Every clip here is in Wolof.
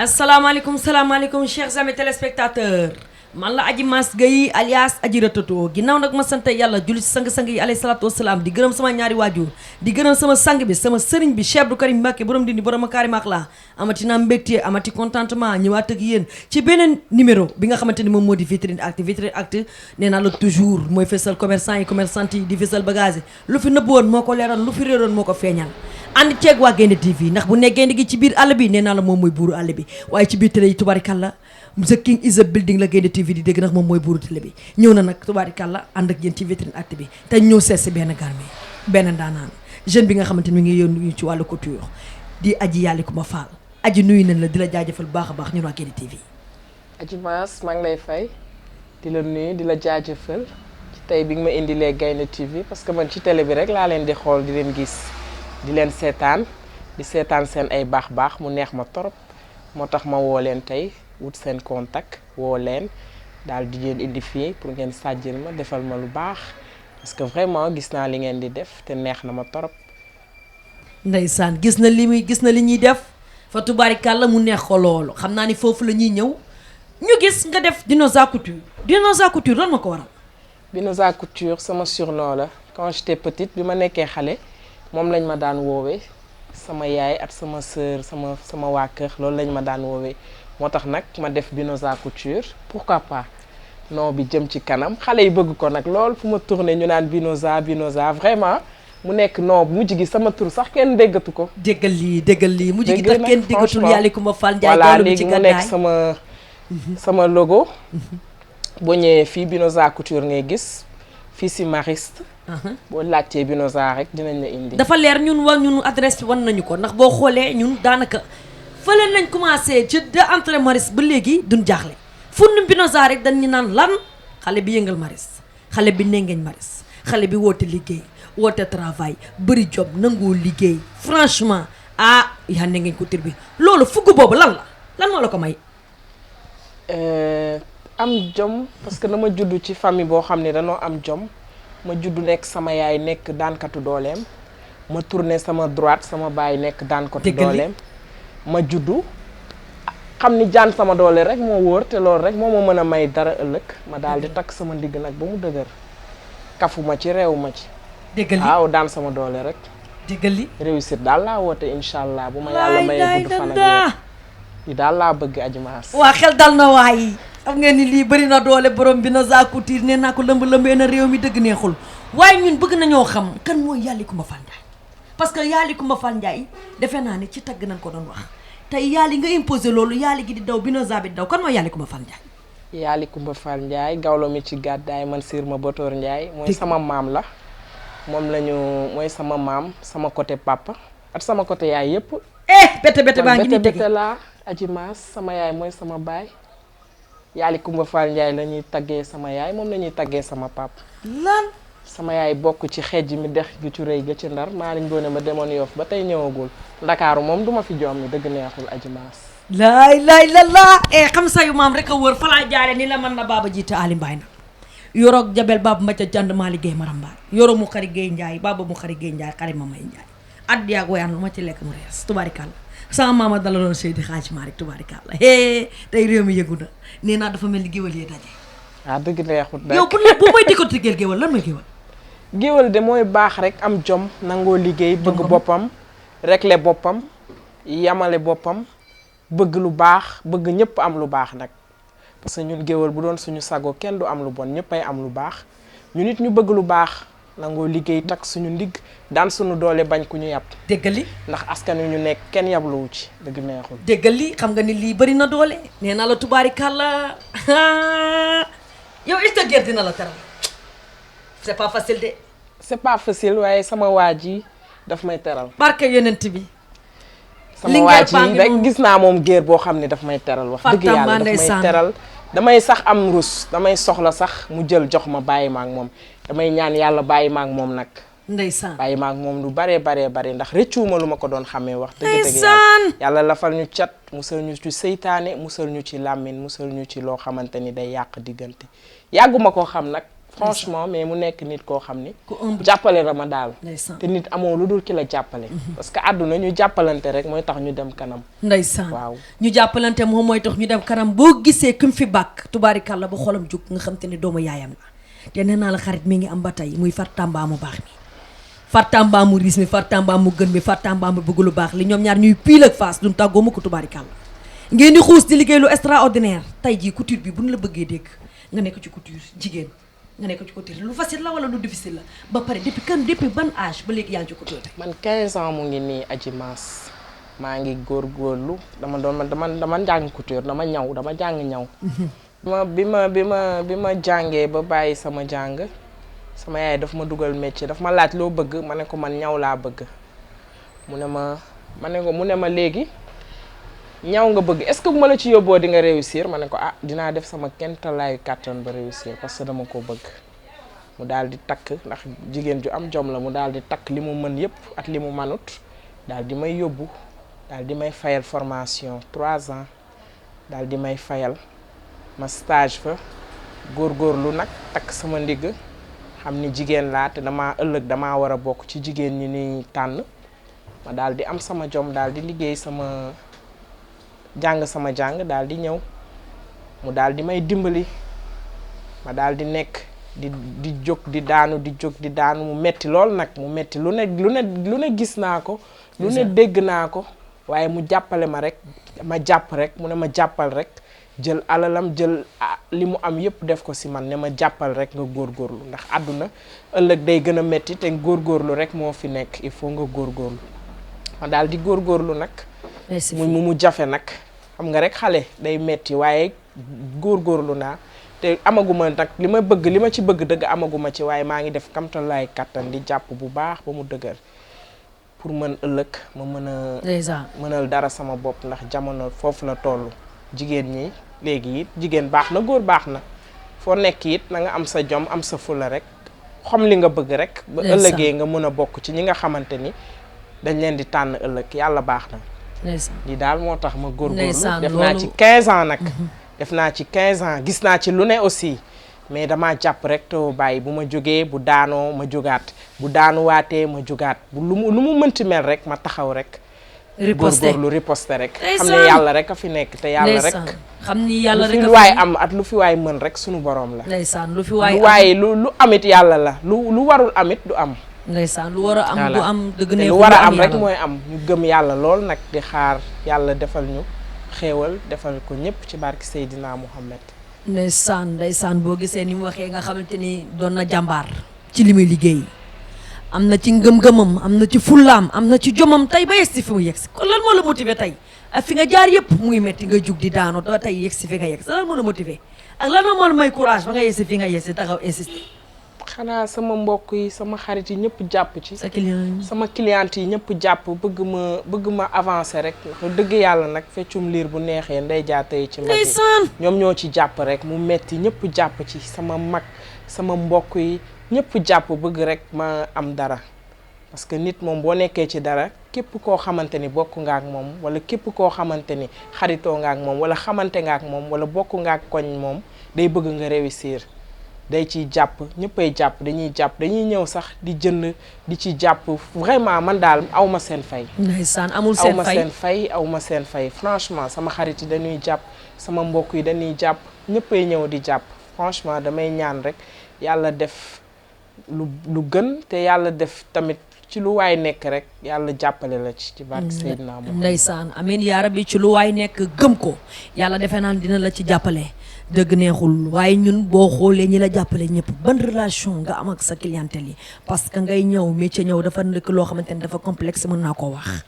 asalaamaaleykum salaamaaleykum chers amis téléspectateurs man la Adji Mass Gueye alias Adji Ratoto ginnaaw nag ma sant yàlla julli si sang-sang yi alayhi salaatu wasalaam di gërëm sama ñaari waajur di gërëm sama sang bi sama sëriñ bi Cheikh Abdou Karim Mbacké borom dindi borom Makarimal Akhlaq amati naa mbégte amati contentement ñëwaat ak yéen ci beneen numéro bi nga xamante ni moom moo di Vitrine Actu nee naa la toujours mooy fésal commerçant yi commerçante yi di fésal bagage lu fi nëbb woon moo ko leeral lu fi réeroon moo ko feeñal ànd ceeg waa Gaynde TV ndax bu ne gaynde gi ci biir àll bi nee naa la moom mooy buuru àll bi waaye ci biir télé yi tubaarikàlla the king is a building la Gaynde TV di dégg ndax moom mooy buuru télé bi ñëw na nag tubaarikàlla ànd ak yéen ci Vitrine Actu bi te ñëw seet si benn garmi benn ndaanaan jeune bi nga xamante ni mi ngi yónni ci wàllu couture di Adji Yalikuma Fall Adji nuyu nañ la di la jaajëfal bu baax a baax ñun waa Gaynde TV. Adji Mass maa ngi lay fay di la nuyu di la jaajëfal ci tey bi nga ma indilee Gaynde TV parce que man ci télé bi rek laa leen di xool di leen gis di leen seetaan di seetaan seen ay baax mu neex ma torop moo tax ma woo leen tey wut seen contact woo leen daal di leen indi fii pour ngeen sàjjil ma defal ma lu baax parce que vraiment gis naa li ngeen di def te neex na ma torop. Ndeysaan gis na li ñuy def fa tubaarikàlla mu neex ko loolu xam naa ni foofu la ñuy ñëw ñu gis nga def Dinoza Couture lan ma ko waral. Dinoza Couture sama surnom la quand j'étais petite bi ma nekkee xale moom lañ ma daan woowee sama yaay ak sama sœur sama waa kër loolu lañ ma daan woowee moo tax nag ma def Dinoza Couture pourquoi pas nom bi jëm ci kanam xale yi bëgg ko nag lool fu ma tourné ñu naan Binoza vraiment mu nekk nom mujj gi sama tur sax kenn déggatu ko. déggal lii mujj gi tax kenn déggatul Yalikuma Fall Ndiaye. voilà léegi mu nekk sama logo. boo ñëwee fii Binoza Couture ngay gis fii si Mariste. boo laajtee Binoza rek dinañ la indi. dafa leer ñun adresse bi wan nañu ko ndax boo xoolee ñun daanaka fële nañ commencé ci de entrée Mariste ba léegi duñ jaaxle fu nu Binoza rek dañu naan lan xale bi yëngal Mariste xale bi nengeñ Mariste xale bi woote liggéey woote travail bëri job nangoo liggéey franchement yaa nengeñ Couture bi loolu fugg boobu lan moo la ko may. am jom parce que dama judd ci famille boo xam ne danoo am jom. ma juddu nekk sama yaay nekk daankatu dooleem ma tourné sama droite sama baay nekk daankatu dooleem ma juddu xam ni jaan sama doole rek moo wóor te loolu rek moo ma mën a may dara ëllëg ma daal di takk sama ndigg nag ba mu dëgër kafuma ci réew ma ci waaw daan sama doole rek déggal li réussite daal laa woote incha allah bu ma yàlla mayee gudd fan ak yi daal laa bëgg Adji Mass waa xel dal na waay xam ngeen ni lii bëri na doole borom Dinoza Couture nee naa ko lëmbee na réew mi dëgg neexul waaye ñun bëgg nañoo xam kan mooy Yalikuma Fall Ndiaye parce que Yalikuma Fall Ndiaye defe naa ne ci tagg nañ ko doon wax tey yaali nga imposé loolu yaali gi di daw Binoza bi di daw kan mooy Yalikuma Fall Ndiaye. Yalikuma Fall Ndiaye gawlo mi ci gàddaay man siir ma Botoor Ndiaye mooy sama maam la moom mooy sama maam sama côté papa ak sama côté yaay yëpp. bete baa ngi nii dëgg bete laa Adji Mass sama yaay mooy sama baay. Yalikuma Fall Ndiaye la ñuy taggee sama yaay moom la ñuy taggee sama papa. lan sama yaay bokk ci xejj mi dex gi ci rëy ga ci ndar maa lañ doone ma demoon Yoff ba tey ñëwagul ndakaaru moom duma fi joom mi dëgg neexul Adji Mass. laay la xam sa yu maam rek a wër fa laa jaare ni la mën na baaba jiite Ali Mbaye na yoroog jabel baaba ma ca jand maa liggéey marambaar yoroo mu xari géey Ndiaye baaba mu xari géey Ndiaye xari ma may Ndiaye at yaag woyaan lu ma ci lekk mu rees tubaarikàlla sama maama dala doon Seydi Xaaji Maalik tubaarikàlla tey réew mi yëgu na nee naa dafa mel ni géwal yee daje. dëgg neexut nag yow bu may décortiquer géwal lan mooy géwal. géwal de mooy baax rek am jom nangoo liggéey bëgg boppam rekle boppam yamale boppam bëgg lu baax bëgg ñëpp am lu baax nag parce que ñun géwal bu doon suñu sago kenn du am lu bon ñëppay am lu baax ñu nit ñu bëgg lu baax nangoo liggéey takk suñu ndigg daan suñu doole bañ ku ñu yàpp. déggal li ndax askan wi ñu nekk kenn yabluwu ci dëgg neexul. déggal li xam nga ni lii bëri na doole nee naa la tubaarikàlla yow est-ce que guerre dina la teral c'est pas facile de. c'est pas facile waaye sama waa ji daf may teral. barke yonent bi. sama waa ji rek gis naa moom géer boo xam ne daf may teral wax dëgg yàlla daf may teral damay sax am rus damay soxla sax mu jël jox ma bàyyi ma ak moom damay ñaan yàlla bàyyi ma ak moom nag ndeysaan bàyyi ma ak moom lu baree ndax rëccuuma lu ma ko doon xamee wax dëgg yàlla lafal ñu cat musal ñu ci seytaane musal ñu ci làmmiñ musal ñu ci loo xamante ni day yàq diggante yàgguma koo xam nag franchement mais mu nekk nit koo xam ni ku ëmb jàppale na ma daal ndeysaan te nit amoo lu dul ki la jàppale parce que àdduna ñu jàppalante rek mooy tax ñu dem kanam ndeysaan waaw ñu jàppalante moom mooy tax ñu dem kanam boo gisee ki mu fi bàkk tubaarikàlla ba xolam jug nga xam te ne doomu yaayam la te nee naa la xarit mi ngi am ba tey muy Fartamba mu baax mi Fartamba mu riis mi Fartamba mu gën mi Fartamba mu bëgg lu baax li ñoom ñaar ñuy piil ak face duñ tàggoo ma ko tubaarikàlla ngeen di xuus di liggéey lu extraordinaire tey jii couture bi bu ñu la bëggee dégg nga nekk ci couture jigéen nga nekk ci couture lu facile la wala lu difficile la ba pare depuis ban âge ba léegi yaa ngi ci couture man 15 ans mu ngi nii Adji Mass maa ngi góorgóorlu dama jàng couture dama ñaw dama jàng ñaw bi ma jàngee ba bàyyi sama jàng sama yaay daf ma dugal métier daf ma laaj loo bëgg ma ne ko man ñaw laa bëgg mu ne ma léegi ñaw nga bëgg est-ce que bu ma la ci yóbboo di nga réussir ma ne ko dinaa def sama kentalaayu kàttan ba réussir parce que dama ko bëgg mu daal di takk ndax jigéen ju am jom la mu daal di takk li mu mën yëpp ak li mu manut daal di may yóbbu daal di may fayal formation 3 ans daal di may fayal ma stage fa góorgóorlu nag takk sama ndigg xam ni jigéen laa te damaa war a bokk ci jigéen ñi ni tànn ma daal di am sama jom daal di liggéey sama jàng daal di ñëw mu daal di may dimbali ma daal di nekk di jóg di daanu mu metti lool nag mu metti lu ne gis naa ko lu ne dégg naa ko waaye mu jàppale ma rek ma jàpp rek mu ne ma jàppal rek jël alalam jël li mu am yépp def ko si man ne ma jàppal rek nga góorgóorlu ndax àdduna ëllëg day gën a metti te góorgóorlu rek moo fi nekk il faut nga góorgóorlu ma daal di góorgóorlu nag mu jafe nag xam nga rek xale day metti waaye góorgóorlu naa te amaguma nag li ma ci bëgg dëgg amaguma ci waaye maa ngi def kamtalaay kàttan di jàpp bu baax ba mu dëgër pour mën ëllëg ma mën a mënal dara sama bopp ndax jamono foofu la toll jigéen ñi léegi it jigéen baax na góor baax na foo nekk it na nga am sa jom am sa fula rek xam li nga bëgg rek ba ëllëgee nga mën a bokk ci ñi nga xamante ni dañ leen di tànn ëllëg yàlla baax na li daal moo tax ma góorgóorlu def naa ci 15 ans nag def naa ci 15 ans gis naa ci lu ne aussi mais damaa jàpp rek te bàyyi bu ma jógee bu daanoo ma jógaat bu daanuwaatee ma jógaat bu lu mu mënti mel rek ma taxaw rek góorgóorlu riposte rek xam ne yàlla rek a fi nekk te yàlla rek xam ni yàlla rek lu fi waay am at lu fi waay mën rek sunu borom la ndeysaan lu fi waay lu amit yàlla la lu warul amit du am ndeysaan lu war a am du am dëgg ne lu war a am rek mooy am ñu gëm yàlla lool nag di xaar yàlla defal ñu xéewal defal ko ñëpp ci barki Seydina Muhammad ndeysaan boo gisee ni mu waxee nga xamante ni doon na jàmbaar ci li muy liggéey am na ci ngëm-ngëmam am na ci fullaam am na ci jomam tey ba yegsi fi mu yegsi kon lan moo la motivé tey ak fi nga jaar yëpp muy metti nga jug di daano da tey yegsi fi nga yegsi lan moo la motivé ak lan moo la may courage ba nga yegsi fi nga yegsi taxaw insister xanaa sama mbokk yi sama xarit yi ñëpp jàpp ci sama client yi ñëpp jàpp bëgg ma avancer rek dëgg yàlla nag feccum liir bu neexee nday jaatay ci mag ñoom ñoo ci jàpp rek mu metti ñëpp jàpp ci sama mag sama mbokk yi ñëpp jàpp bëgg rek ma am dara parce que nit moom boo nekkee ci dara képp koo xamante ni bokk nga ak moom wala képp koo xamante ni xaritoo nga ak moom wala xamante nga ak moom wala bokk nga ak koñ moom day bëgg nga réussir day ciy jàpp ñëppay jàpp dañuy ñëw sax di jënd di ci jàpp vraiment man daal aw ma seen fay. ndeysaan amul seen fay aw ma seen fay franchement sama xarit yi dañuy jàpp sama mbokk yi dañuy jàpp ñëppay ñëw di jàpp franchement damay ñaan rek yàlla def lu gën te yàlla def tamit ci lu waay nekk rek yàlla jàppale la ci barke Seydina Muhammad. ndeysaan amiin yaa rabbi ci lu waay nekk gëm ko yàlla defe naan dina la ci jàppale. dëgg neexul waaye ñun boo xoolee ñi la jàppale ñëpp ban relation nga am ak sa clientèle yi parce que ngay ñëw métier ñëw dafa nekk loo xamante ne dafa complexe mën naa koo wax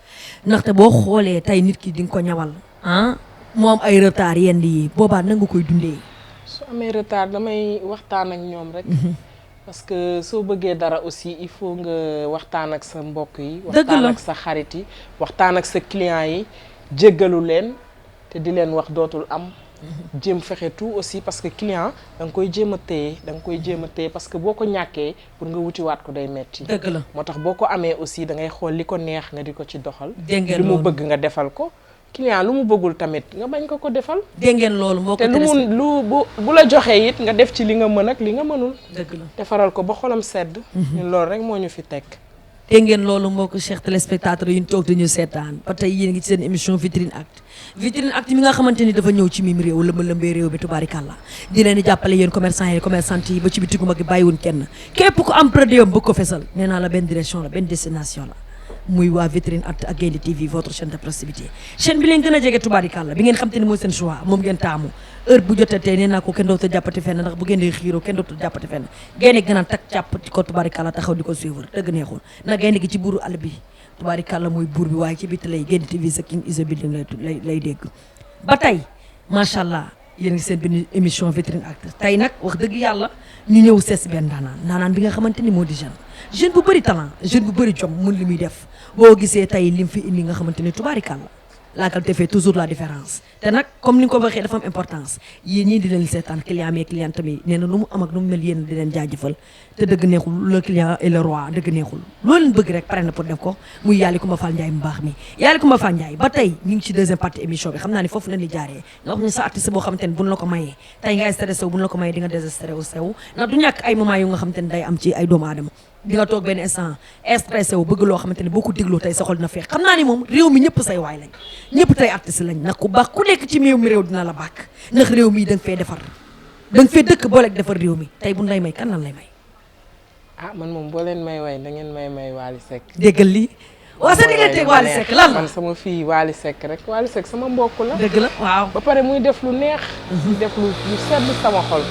ndaxte boo xoolee tey nit ki di nga ko ñawal moo am ay retard yenn yi boobaa na nga koy dundee. su amee retard damay waxtaan ak ñoom rek. parce que soo bëggee dara aussi il faut nga waxtaan ak sa mbokk yi. waxtaan ak sa xarit yi waxtaan ak sa client yi jéggalu leen te di leen wax dootul am. jéem fexe tout aussi parce que client da nga koy jéem a téye parce que boo ko ñàkkee pour nga wutiwaat ko day metti dëgg la moo tax boo ko amee aussi da ngay xool li ko neex nga di ko ci doxal li mu bëgg nga defal ko client lu mu bëggul tamit nga bañ ko defal. dégg ngeen loolu moo ko te bu la joxee it nga def ci li nga mën ak li nga mënul. dëgg la defaral ko ba xolam sedd. ñun loolu rek moo ñu fi teg. dégg ngeen loolu moo ko chers téléspectateurs yu ñu toog dañu seetaan ba tey yéen ngi ci seen émission Vitrine Actu Vitrine Actu mi nga xamante ni dafa ñëw ci mim réew lëmbee réew bi tubaarikàlla di leen di jàppale yéen commerçant yi commerçante yi ba ci bitigu mag gi bàyyiwuñ kenn képp ku am produit am bëgg ko fesal nee naa la benn direction la benn destination la muy waa Vitrine Actu ak Gaïndé TV votre chaîne de proximité chaîne bi leen gën a jege tubaarikàlla bi ngeen xam te ni mooy seen choix moom ngeen taamu heure bu jotatee nee naa ko kenn dootu jàppati fenn ndax bu ngeen di xiiroo kenn dootu jàppati fenn gaynde gën a tak jàppati ko tubaarikàlla taxaw di ko suivre dëgg neexul na gaynde gi ci buuru àll bi tubaarikàlla mooy buur bi waaye ci bitti lay Gaïndé TV sa king is a building lay dégg ba tey macha allah yéen ngi seen benn émission Vitrine Actu tey nag wax dëgg yàlla ñu ñëw sees benn ndaanaan bi nga xamante ni moo di jeune bu bëri talent jeune bu bëri jom mun li muy def boo gisee tey lim fi indi nga xamante ni tubaarikàlla la qualité fait toujours la différence te nag comme ni nga ko waxee dafa am importance yéen ñii di leen seetaan client mais client tamit nee na lu mu am ak lu mu mel yéen di leen jaajëfal te dëgg neexul le client et le roi dëgg neexul loolu leen bëgg rek pare na pour def ko muy Yaly Coumba Fall Ndiaye mu baax mi Yaly Coumba Fall Ndiaye ba tey ñu ngi ci deuxième partie émission bi xam naa ni foofu leen di jaaree nga wax ne sa artiste boo xamante ne buñ la ko mayee tey nga stressé wu buñ la ko mayee di nga désespéré wu sew ndax du ñàkk ay moment yu nga xamante ne day am ci ay doomu aadama di nga toog benn instant stressé wu bëgg loo xamante ne boo ko dégloo tey sa xol dina feex xam naa ni moom réew mi ñëpp say waay lañ ñëpp tey artiste lañ nag ku baax ku nekk ci réew mi réew dina la bàkk ndax réew mi da nga fee defar da nga fee dëkk booleeg defar réew mi tey bu lay may kan lan lay may ah man moom boo leen may way da ngeen may Wally Seck. déggal lii waaw sa digganteeg Wally Seck lan la man sama fii Wally Seck rek Wally Seck sama mbokk la. dëgg la waaw ba pare muy def lu neex. muy def lu sedd sama xol.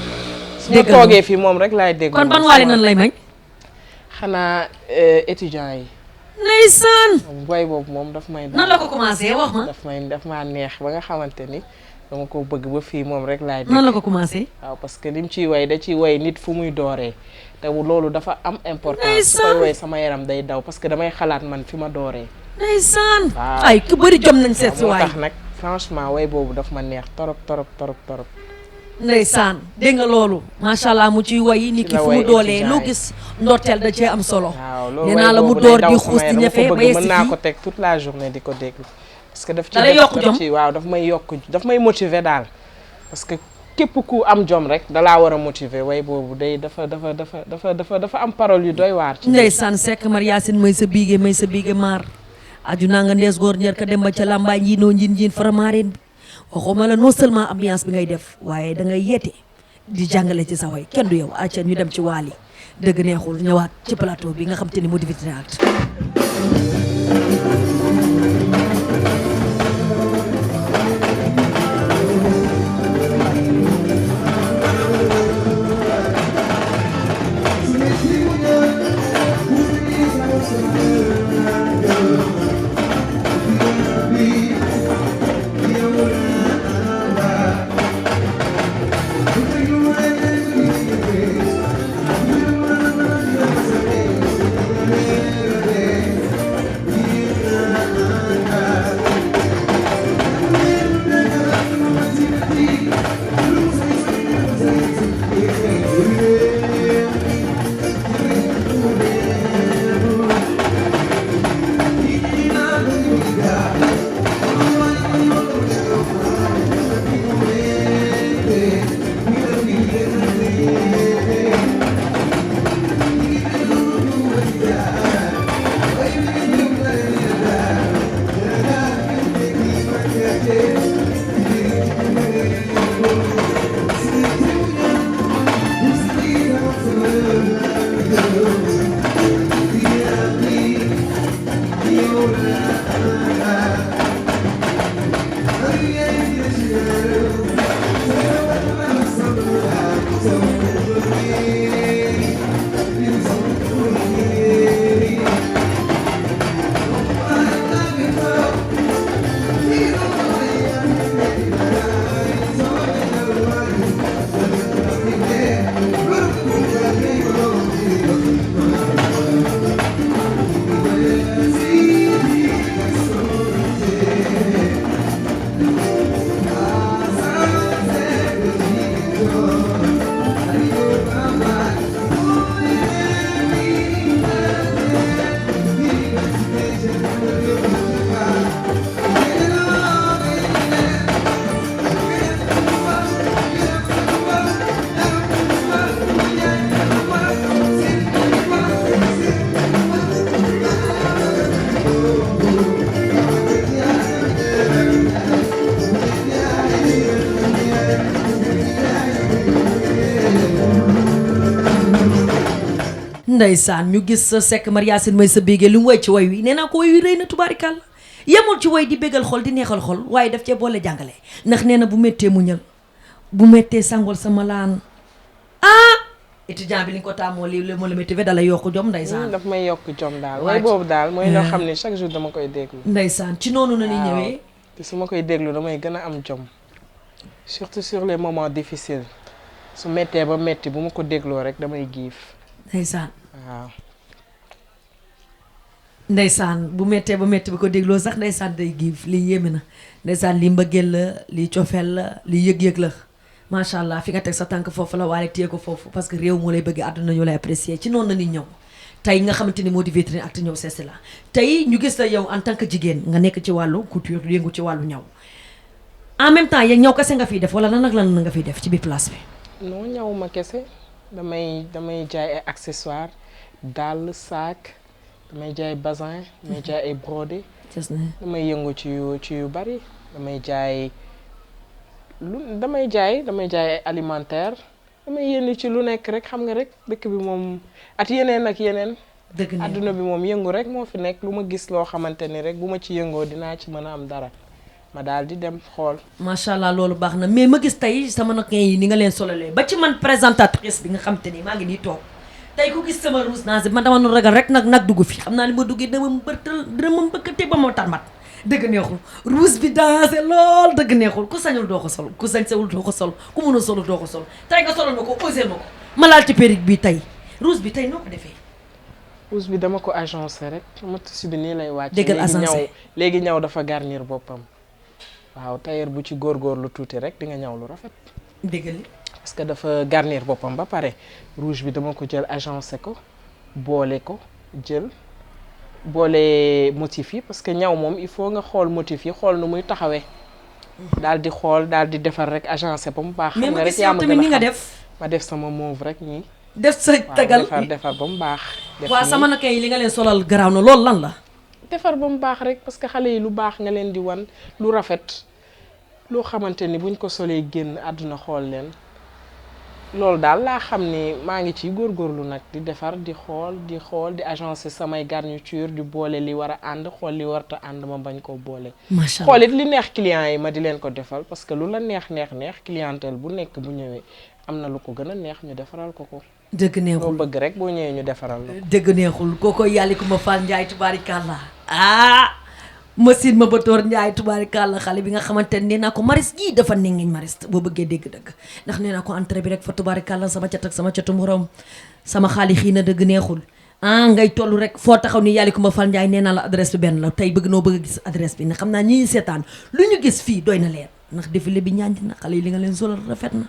su ma toogee fii moom rek laay dégg. kon ban Wally nan lay may. xanaa étudiants yi. ndeysaan. way boobu moom daf may. nan la ko commencé wax ma. daf maa neex ba nga xamante ni dama ko bëgg ba fii moom rek laay dégg. nan la ko commencé. waaw parce que lim ciy way da ciy way nit fu muy dooree. te loolu dafa am importance. ndeysaan su koy way sama yaram day daw parce que damay xalaat man fi ma dooree. ndeysaan. waaw ay ku bëri jom nañ seet si waay. moo tax nag franchement way boobu daf ma neex torop. ndeysaan dégg nga loolu macha allah mu ciy way nit ki fu mu doolee loo gis ndorteel da cee am solo. waaw loolu nee naa la mu door di xuus di ñafe ba yegsi mën naa fii ko teg toute la journée di ko déglu. parce que daf ci lay yokk jom waaw daf may motiver daal. parce que képp ku am jom rek dalaa war a motiver way boobu day dafa am parole yu doy waar. ci ndeysaan Seck Mar Yacine may sa biige maar aju naa nga ndees góor ñer ka dem ba ca làmbaay njiinoo njiin faramaareen bi waxuma la non seulement ambiance bi ngay def waaye da ngay yeete di jàngale ci sa way kenn du yow acca ñu dem ci Wally dëgg neexul ñëwaat ci plateau bi nga xam te ni moo di Vitrine Actu. ndeysaan ñu gis sa Seck Mariasine may sa bégee lu mu way ci way wi nee naa ko way wi rëy na tubaarikàlla yemul ci way di bégal xol di neexal xol waaye daf cee boole jàngale ndax nee na bu méttee muñal bu méttee sangol sama laan étudiant bi li nga ko taamoo lii moo la métti ve dala yokk jom ndeysaan daf may yokk jom daal way boobu daal mooy loo xam ne chaque jour dama koy déglu ndeysaan ci noonu na ni ñëwee te su ma koy déglu damay gën a am jom surtout sur les moments difficiles su méttee ba métti bu ma ko dégloo rek damay giif ndeysaan waaw ndeysaan bu méttee ba métti bi ko dégloo sax ndeysaan day giif lii yéeme na ndeysaan lii mbëggeel la lii cofeel la lii yëg-yëg la macha allah fi nga teg sa tànk foofu la waale téye ko foofu parce que réew moo lay bëgg àdduna ñu lay apprécier ci noonu na ni ñëw tey nga xamante ni moo di vitrine acte ñëw seesi la tey ñu gis la yow en tant que jigéen nga nekk ci wàllu couture yëngu ci wàllu ñaw en même temps yéen ñaw kese nga fiy def wala lan ak lan nga fiy def ci biir place bi non ñaw ma kese damay jaay ay accessoires dàll sac damay jaay bazin damay jaay ay brodé damay yëngu ci yu bari damay jaay ay alimentaire damay yëngu ci lu nekk rek xam nga rek dëkk bi moom at yeneen ak yeneen dëgg na adduna bi moom yëngu rek moo fi nekk lu ma gis loo xamante ni rek bu ma ci yëngoo dinaa ci mën a am dara ma daal di dem xool macha allah loolu baax na mais ma gis tey sama nakkin yi ni nga leen sololee ba ci man présentatrice bi nga xamante ni maa ngi nii toog tey ku gis sama rouge naa si man dama nu ragal rek nag dugg fi xam naa ni ma duggee dama mbëkkate ba moo tarmat dëgg neexul rouge bi dansé lool dëgg neexul ku sañul doo ko sol ku sañsewul doo ko sol ku mën a solu doo ko sol tey nga solal ma ko osé ma ko ma laal ci perruque bi tey rouge bi tey noo ko defee rouge bi dama ko agencé rek ma tissu bi nii lay wàcc déggal agencé léegi ñaw dafa garnir boppam waaw tailleur bu ci góorgóorlu tuuti rek di nga ñaw lu rafet déggal parce que dafa garnir boppam ba pare rouge bi dama ko jël agencé ko boole motif yi parce que ñaw moom il faut nga xool motif yi xool nu muy taxawee daal di xool daal di defar rek agencé ba mu baax xam nga rek yaa ma gën a xam ma def sama mauve rek nii def sa tagal defar ba mu baax waaw sama naka yi li nga leen solal garaaw na loolu lan la defar ba mu baax rek parce que xale yi lu baax nga leen di wan lu rafet loo xamante ni buñ ko solee génn àdduna xool leen loolu daal laa xam ni maa ngi ciy góorgóorlu nag di defar di xool di agencer samay garniture di boole li war a ànd xool li warta ànd ma bañ koo boole macha allah xool it li neex clients yi ma di leen ko defal parce que lu la neex clientèle bu nekk bu ñëwee am na lu ko gën a neex ñu defaral ko dëgg neexul loo bëgg rek boo ñëwee ñu defaral la dëgg neexul kooko yàlla ku ma Fall Ndiaye tubaarikàlla machine ma ba toor Ndiaye tubaarikàlla xale bi nga xamante ne nee naa ko maris jii dafa nengeñ maris boo bëggee dégg-dëgg ndax nee naa ko entrée bi rek fa tubaarikàlla sama cat ak sama catu morom sama xaali xii na dëgg neexul ngay toll rek foo taxaw ni yàlla ku ma Fall Ndiaye nee naa la adresse bi benn la tey bëgg a gis adresse bi ndax xam naa ñi seetaan lu ñu gis fii doy na leen ndax défilé bi ñaanji na xale yi li nga leen solal rafet na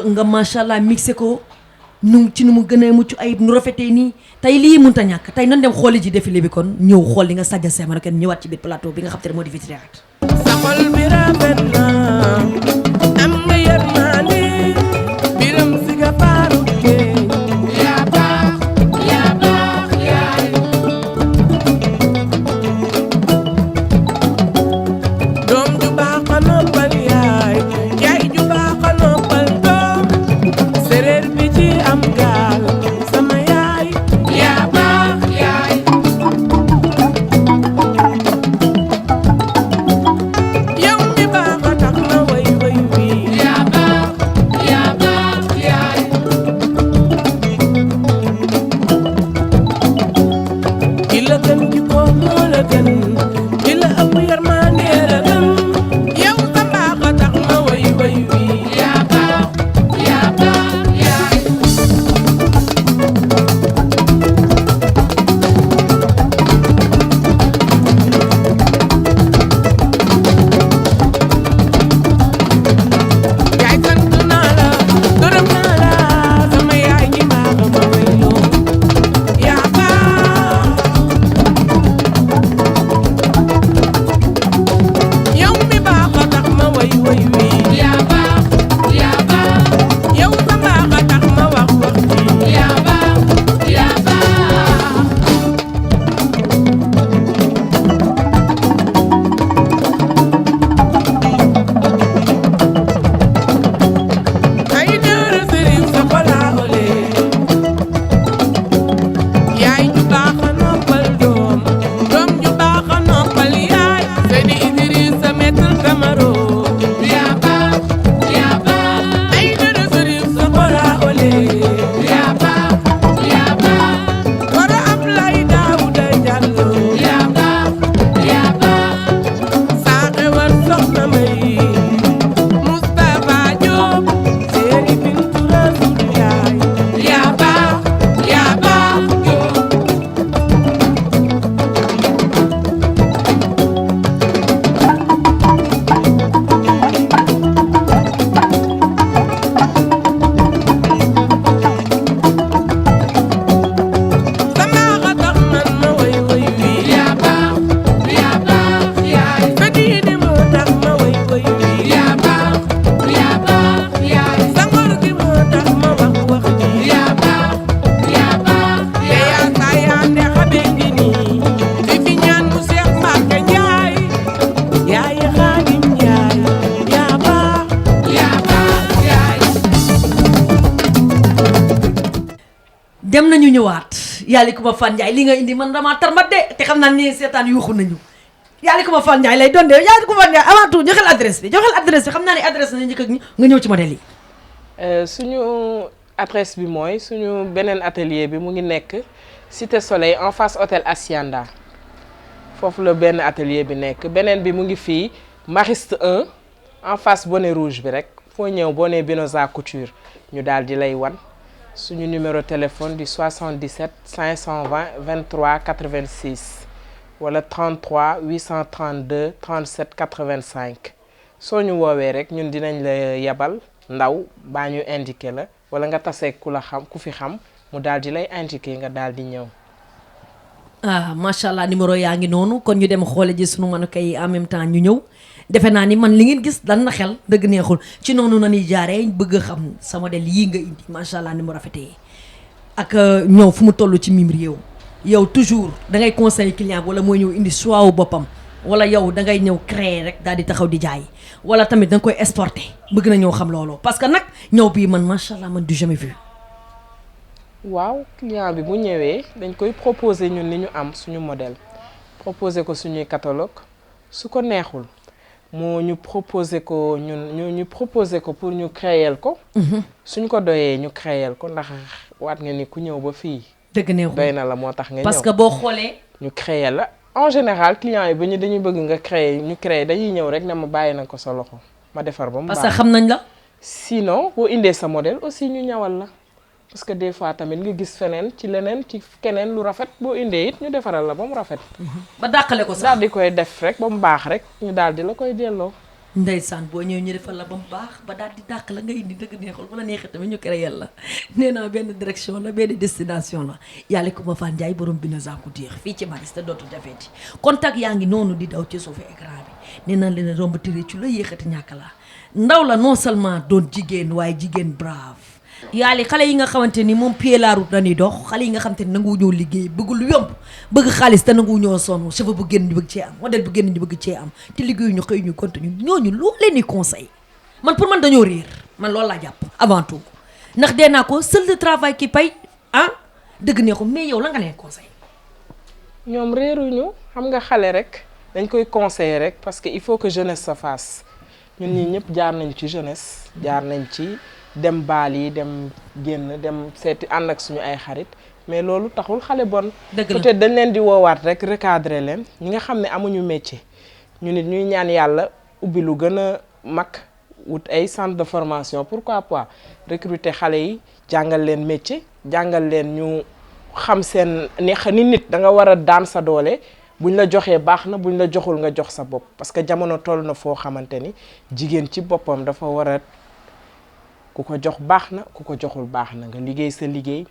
nga macha allah mixé ko ci nu mu gën a mucc ayib nu rafetee nii tey lii mënut a ñàkk tey nan dem xooli ji défilé bi kon ñëw xool li nga sajja seema rek ñëwaat ci biir plateau bi nga xam te ne moo di vitrine acte. sa xol bi rafet na am nga yërmande biram si nga faaru yaa baax yaay doom ju baax a noppal yaay ju baax a noppal doom séréer bi ci am gaal sama yaay yaa baax yaay yow mi baax a tax na way dem nañu ñëwaat yàlla ku ma Fane Ndiaye li nga indi man damaa tarmat de te xam naa ni seetaan yuuxu nañu yàlla ku ma Fane Ndiaye lay doon de yàlla ku ma Fane Ndiaye avant tout joxel adresse bi xam naa ne adresse na njëkk ak nga ñëw ci modèle yi. suñu adresse bi mooy suñu beneen atelier bi mu ngi nekk Cité Soleil en face hôtel Hacienda foofu la benn atelier bi nekk beneen bi mu ngi fii Mariste 1 en face bonnet rouge bi rek foo ñëw boo nee Binoza Couture ñu daal di lay wan suñu numéro téléphone di 77 520 23 86 wala 33 832 37 85 soo ñu woowee rek ñun dinañ la yebal ndaw baa ñu indiqué la wala nga tasee ku la xam ku fi xam mu daal di lay indiqué nga daal di ñëw. ah macha allah numéro yaa ngi noonu kon ñu dem xoole ji sunu mën a kay en même temps ñu ñëw defe naa ni man li ngeen gis dal na xel dëgg neexul ci noonu na ñuy jaaree bëgg a xam sa modèle yii nga indi macha allah ni mu rafetee ak ñëw fu mu toll ci mim réew yow toujours da ngay conseiller client wala mooy ñëw indi choix wu boppam wala yow da ngay ñëw créer rek daal di taxaw di jaay wala tamit da nga koy exporter bëgg na ñëw xam loolu parce que nag ñëw bii man macha allah man du jamais vu. waaw client bi bu ñëwee dañ koy proposer ñun li ñu am suñu modèle proposer ko suñuy catalogue su ko neexul moo ñu proposer ko ñu proposer ko pour ñu créer ko. suñ ko doyee ñu créer ko ndax waat nga ni ku ñëw ba fii. dëgg neexul doy na la moo tax nga ñëw parce que boo xoolee. ñu créer la en général client yi ba ñu dañuy bëgg nga créer dañuy ñëw rek ne ma bàyyi na ko sa loxo ma defar ba mu baax. parce que xam nañ la. sinon boo indee sa modèle aussi ñu ñawal la. parce que des fois tamit nga gis feneen ci leneen ci keneen lu rafet boo indee it ñu defaral la ba mu rafet. ba dàqale ko sax daal di koy def rek ba mu baax rek ñu daal di la koy delloo. ndeysaan boo ñëwee ñu defal la ba mu baax ba daal di dàq la nga indi dëgg neexul bu la neexee tamit ñu créé la nee naa benn direction la benn destination la yàlla ko ma Fane Ndiaye borom Binoza Couture fii ci Mariste dootu defeeti contact yaa ngi noonu di daw ci suufu écran bi nee naa leen romb tëree ci la yéexati ñàkk la ndaw la non seulement doon jigéen waaye jigéen brave. yaali xale yi nga xamante ni moom pied la route dañuy dox xale yi nga xamante ni nangu ñoo liggéey bëgg lu yomb bëgg xaalis te nangu ñoo sonn cheveux bu génn ñu bëgg cee am modèle bu génn ñu bëgg cee am te liggéeyu ñu xëy ñu continue ñooñu loo leen di conseil man pour man dañoo réer man loolu laa jàpp avant tout ndax dee naa ko seul le travail qui paye ah dëgg ne ko mais yow la nga leen conseil. ñoom réeruñu xam nga xale rek dañ koy conseiller rek parce que il faut que jeunesse se fasse ñun ñii ñëpp jaar nañ ci jeunesse jaar nañ ci. dem baal yi dem génn dem seeti ànd ak suñu ay xarit mais loolu taxul xale bon. peut-être dañ leen di woowaat rek recadrer leen ñi nga xam ne amuñu métier ñu nit ñuy ñaan yàlla ubbi lu gën a mag wut ay centre de formation pourquoi pas recruter xale yi jàngal leen métier jàngal leen ñu xam seen ni nit da nga war a daan sa doole buñ la joxee baax na buñ la joxul nga jox sa bopp parce que jamono toll na foo xamante ni jigéen ci boppam dafa war a. ku ko jox baax na ku ko joxul baax na nga liggéey sa liggéey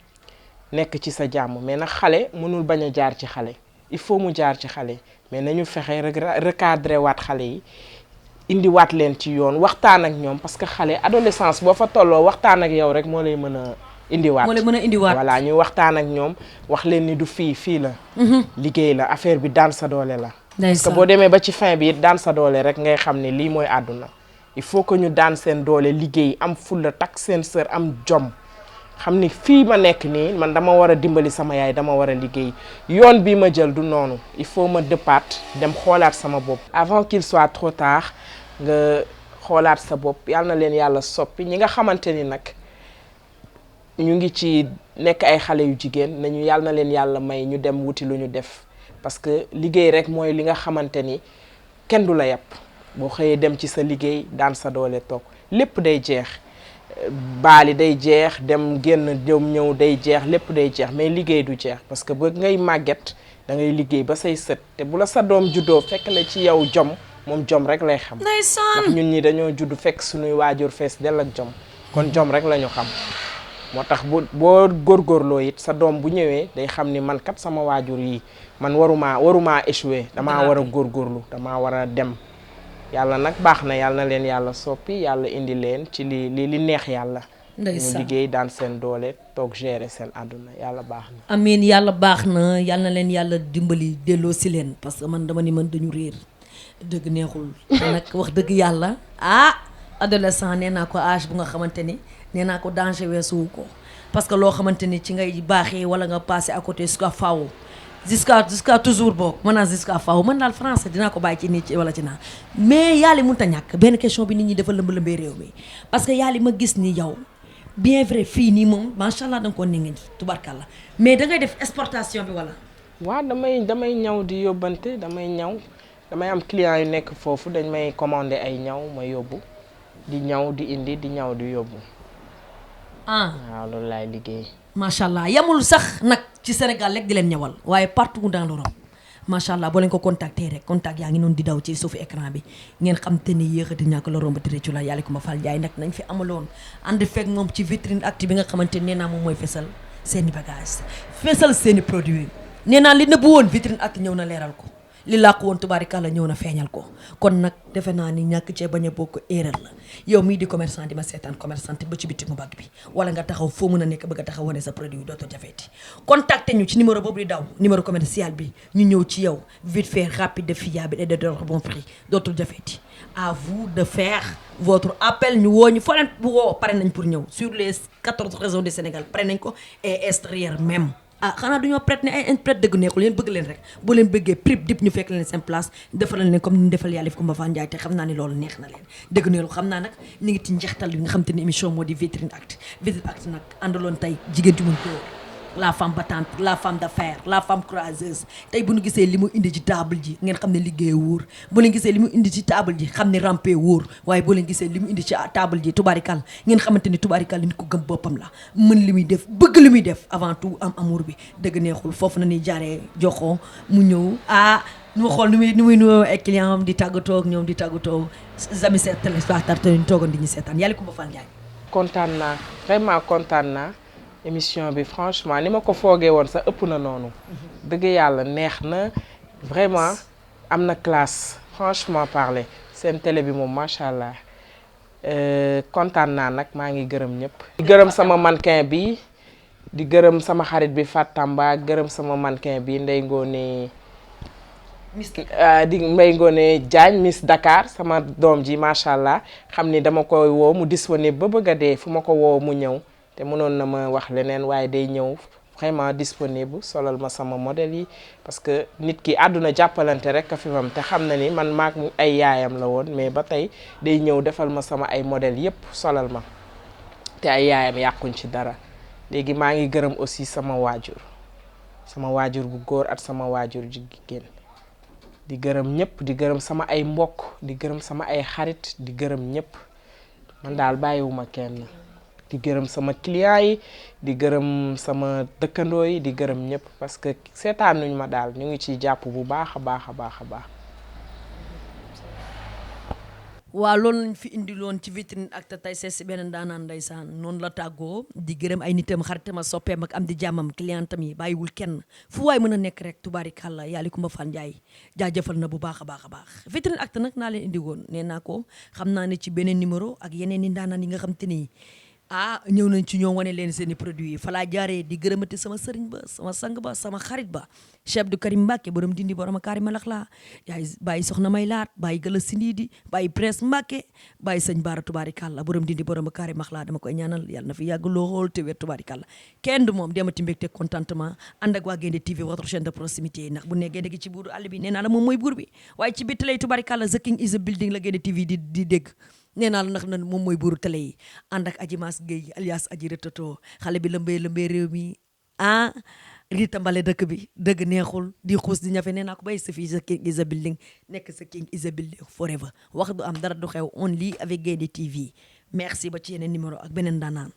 nekk ci sa jàmm mais nag xale mënul bañ a jaar ci xale il faut mu jaar ci xale mais nañu fexe recadrer waat xale yi indi waat leen ci yoon waxtaan ak ñoom parce que xale adolescence boo fa tolloo waxtaan ak yow rek moo lay mën a indiwaat moo lay mën a indiwaat voilà ñu waxtaan ak ñoom wax leen ni du fii la liggéey la affaire bi daan sa doole la parce que boo demee ba ci fin bi it daan sa doole rek ngay xam ne lii mooy àdduna il faut que ñu daan seen doole liggéey am fulla takk seen sër am jom xam ni fii ma nekk nii man dama war a dimbali sama yaay dama war a liggéey yoon bii ma jël du noonu il faut ma dëppaat dem xoolaat sama bopp avant qu'il soit trop tard nga xoolaat sa bopp yàlla na leen yàlla soppi ñi nga xamante ni nag ñu ngi ci nekk ay xale yu jigéen nañu yàlla na leen yàlla may ñu dem wuti lu ñu def parce que liggéey rek mooy li nga xamante ni kenn du la yàpp boo xëyee dem ci sa liggéey daan sa doole toog lépp day jeex baali day jeex dem génn ñëw day jeex lépp day jeex mais liggéey du jeex parce que ba ngay màgget da ngay liggéey ba say sët te bu la sa doom juddoo fekk la ci yow jom moom jom rek lay xam ndax ñun ñi dañoo judd fekk suñuy waajur fees dell ak jom kon jom rek la ñu xam moo tax boo góorgóorloo it sa doom bu ñëwee day xam ni man kat sama waajur yi man waruma échouer damaa war a góorgóorlu damaa war a dem yàlla nag baax na yàlla na leen yàlla soppi yàlla indi leen ci li neex yàlla ñu liggéey daan seen doole toog gérer seen àdduna yàlla baax na amiin yàlla baax na yàlla na leen yàlla dimbali delloo si leen parce que man dama ni man dañu réer dëgg neexul te nag wax dëgg yàlla adolescent nee naa ko âge bu nga xamante ni nee naa ko danger weesuwu ko parce que loo xamante ni ci ngay baaxee wala nga passé à côté jusqu'à faaw jusqu'à toujours boog mën naa jusqu'à faaw man daal français dinaa ko bàyyi ci nii ci wala ci naa mais yàlla mënut a ñàkk benn question bi nit ñi dafa lëmb-lëmbee réew mi parce que yàlla ma gis ni yow bien vrai fii nii moom macha allah da nga ko ne ngeen tubarkalla mais da ngay def exportation bi wala. waaw damay ñaw di yóbbante damay am client yu nekk foofu dañ may commandé ay ñaw ma yóbbu di ñaw di indi di ñaw di yóbbu. waaw loolu laay liggéey. macha allah yamul sax nag ci Sénégal rek di leen ñawal waaye partout dans l'Europe macha allah boo leen ko contacter rek contact yaa ngi noonu di daw ci suufu écran bi ngeen xam te ni yéexati ñàkk la romb tërécu la yàlla ko ma fal jaay nag nañ fi amaloon ànd fekk moom ci vitrine active bi nga xamante nee naa moom mooy fesal seeni bagage fesal seeni produit nee naa li nëbbu woon vitrine active ñëw na leeral ko li làqu woon tubaarikàlla ñëw na feeñal ko kon nag defe naa ni ñàkk cee bañ a bokk erreur la yow mii di commerçant di ma seetaan commerçante ba ci biti mu bag bi wala nga taxaw foo mën a nekk bëgg a taxaw wane sa produit dootoo jafeeti contacté ñu ci numéro boobu di daw numéro commercial bi ñu ñëw ci yow vite fait rapide fiable et de bon prix dootul jafeeti à vous de faire votre appel ñu woo ñu foo leen bu woo pare nañ pour ñëw sur les 14 régions du Sénégal pare nañ ko et extérieur même xanaa duñoo prête ne ay prête dëgg neexul yéen bëgg leen rek boo leen bëggee prip dip ñu fekk leen seen place defal leen comme ni ñu defal yàlla fi ko Mbafa Ndiaye te xam naa ni loolu neex na leen dëgg neexul xam naa nag ñu ngi ci njeextal bi nga xam te ne émission moo di vitrine acte nag àndaloon tey jigéen ju mun ko la femme battante la femme d'affaires la femme courageuse tey bu ñu gisee li mu indi ci table ji ngeen xam ne liggéey wóor bu leen gisee li mu indi ci table ji xam ne rampe wóor waaye boo leen gisee li mu indi ci table ji tubaarikal ngeen xamante ni tubaarikal nit ko gëm boppam la mën li muy def bëgg li muy def avant tout am amour bi dëgg neexul foofu na ni jaaree joxoo mu ñëw nu ma xool nu muy nuyoo ay client am di tàggatoo ak ñoom di tàggatoo amis téléspectateurs ñu toogoon di ñu seetaan yàlla ko Mbafa Ndiaye kontaan naa vraiment kontaan naa émission bi franchement ni ma ko foogee woon sax ëpp na noonu dëgg yàlla neex na vraiment am na classe franchement parler seen télé bi moom macha allah kontaan naa nag maa ngi gërëm ñëpp. di gërëm sama mannequin bi di gërëm sama xarit bi Fat Tamba gërëm sama mannequin bi Ndeye Ngone di Ndeye Ngone Diagne Miss Dakar sama doom ji macha allah xam ni dama koy woo mu disponible ba bëgg a dee fu ma ko woo mu ñëw. te mënoon na ma wax leneen waaye day ñëw vraiment disponible solal ma sama modèle yi parce que nit ki àdduna jàppalante rek a fi mam te xam na ni man maak ay yaayam la woon mais ba tey day ñëw defal ma sama ay modèle yépp solal ma te ay yaayam yàquñ ci dara léegi maa ngi gërëm aussi sama waajur bu góor ak sama waajur ju jigéen di gërëm ñëpp di gërëm sama ay mbokk di gërëm sama ay xarit di gërëm ñëpp man daal bàyyiwuma kenn di gërëm sama client yi di gërëm sama dëkkandoo yi di gërëm ñëpp parce que seetaanuñ ma daal ñu ngi ciy jàpp bu baax a baax a baax a baax. waaw loolu lañ fi indiloon ci vitrine acte tey seet si beneen daanaan ndeysaan noonu la tàggoo di gërëm ay nitam xaritam a soppeem ak am di jàmmam clientam yi bàyyiwul kenn fu waay mën a nekk rek tubaarikàlla yàlla ko Mbafa Ndiaye jaajëfal na bu baax a baax a baax vitrine acte nag naa leen indi woon nee naa ko xam naa ne ci beneen numéro ak yeneen i daanaan yi nga xam te ni ñëw nañ ci ñoom wane leen seen i produits yi fa laa jaaree di gërëmati sama sëriñ ba sama sang ba sama xarit ba Cheikh Abdou Karim Mbacke borom dindi borom kaari malax laa yaay bàyyi soxna may laat bàyyi gëla sindiidi bàyyi presse Mbacke bàyyi sëñ Baara tubaarikàlla borom dindi borom kaari max laa dama koy ñaanal yàlla na fi yàgg loo xool te wér tubaarikàlla kenn du moom demati mbégte contentement ànd ak waa Gaynde TV votre chaîne de proximité ndax bu ne Gaynde gi ci buuru àll bi nee naa la moom mooy buur bi waaye ci bitti lay tubaarikàlla the king is a building la Gaynde TV di dégg nee naa la ndax na moom mooy buuru télé yi ànd ak Adji Mass Gueye alias Adji Retoto xale bi lëmbee réew mi Rita Mbale dëkk bi dëgg neexul di xuus di ñafe nee naa ko bay sa fii sa king is a building nekk sa king is a building forever wax du am dara du xew only avec Gaynde TV merci ba ci yeneen numéro ak beneen daanaan